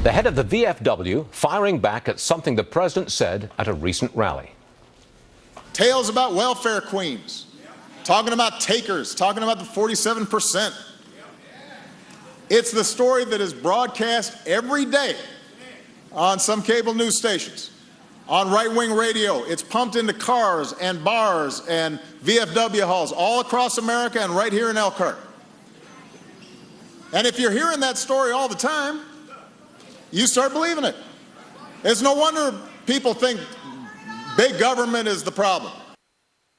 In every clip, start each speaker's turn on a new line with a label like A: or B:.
A: The head of the VFW firing back at something the president said at a recent rally.
B: Tales about welfare queens, talking about takers, talking about the 47%. It's the story that is broadcast every day on some cable news stations, on right-wing radio. It's pumped into cars and bars and VFW halls all across America and right here in Elkhart. And if you're hearing that story all the time, you start believing it. It's no wonder people think big government is the problem.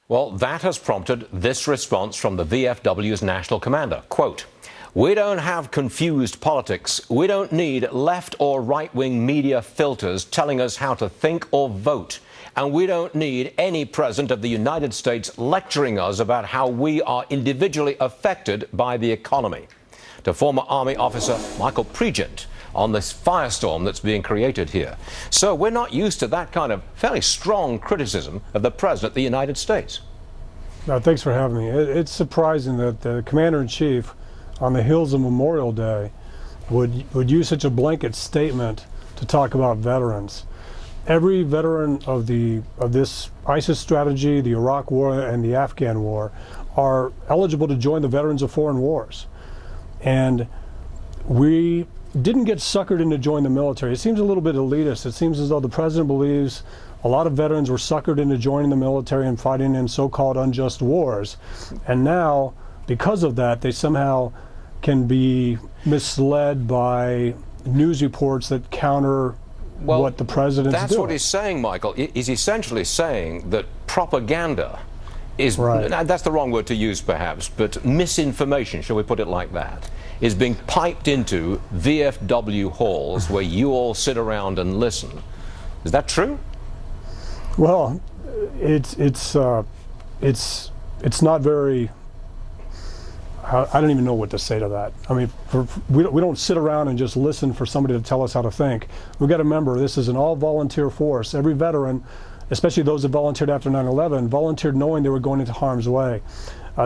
A: Well, that has prompted this response from the VFW's national commander. Quote, "We don't have confused politics. We don't need left or right-wing media filters telling us how to think or vote. And we don't need any president of the United States lecturing us about how we are individually affected by the economy." To former Army officer Michael Pregent on this firestorm that's being created here. So we're not used to that kind of fairly strong criticism of the President of the United States.
C: No, thanks for having me. It's surprising that the Commander-in-Chief on the heels of Memorial Day would use such a blanket statement to talk about veterans. Every veteran of this ISIS strategy, the Iraq War, and the Afghan War are eligible to join the Veterans of Foreign Wars. And we didn't get suckered into joining the military. It seems a little bit elitist. It seems as though the president believes a lot of veterans were suckered into joining the military and fighting in so-called unjust wars. And now, because of that, they somehow can be misled by news reports that counter what the president's doing.
A: That's what he's saying, Michael. He's essentially saying that propaganda is,
C: right.
A: That's the wrong word to use perhaps, but misinformation, shall we put it like that, is being piped into VFW halls where you all sit around and listen. Is that true?
C: Well, it's not very. I don't even know what to say to that. I mean, we don't sit around and just listen for somebody to tell us how to think. We've got to remember this is an all-volunteer force. Every veteran, especially those that volunteered after 9/11, volunteered knowing they were going into harm's way.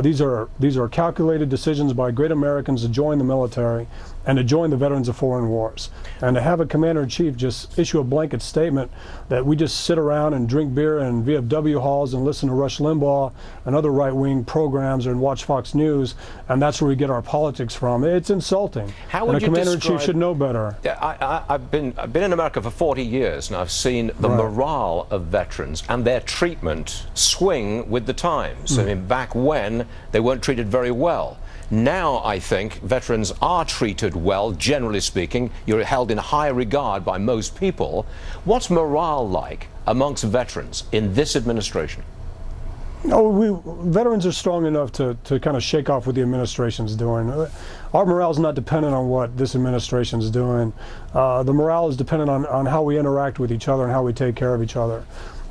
C: These are calculated decisions by great Americans to join the military and to join the Veterans of Foreign Wars. And to have a Commander-in-Chief just issue a blanket statement that we just sit around and drink beer in VFW halls and listen to Rush Limbaugh and other right-wing programs and watch Fox News, and that's where we get our politics from. It's insulting.
A: How would
C: and a
A: you
C: Commander-in-Chief should know better.
A: I've been in America for 40 years, and I've seen the morale of veterans and their treatment swing with the times. I mean, back when they weren't treated very well. Now I think veterans are treated well, generally speaking. You're held in high regard by most people. What's morale like amongst veterans in this administration?
C: Veterans are strong enough to kind of shake off what the administration's doing. Our morale is not dependent on what this administration's doing. The morale is dependent on how we interact with each other and how we take care of each other.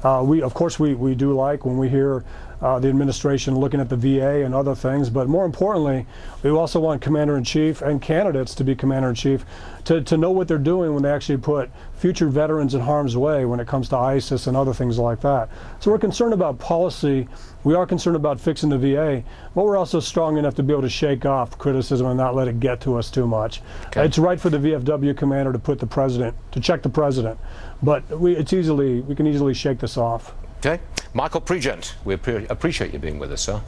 C: Of course, we do like when we hear the administration looking at the VA and other things, but more importantly, we also want Commander-in-Chief and candidates to be Commander-in-Chief to know what they're doing when they actually put future veterans in harm's way when it comes to ISIS and other things like that. So we're concerned about policy. We are concerned about fixing the VA, but we're also strong enough to be able to shake off criticism and not let it get to us too much. Okay. It's right for the VFW commander to check the president, but we can easily shake this off.
A: Okay. Michael Pregent, we appreciate you being with us, sir.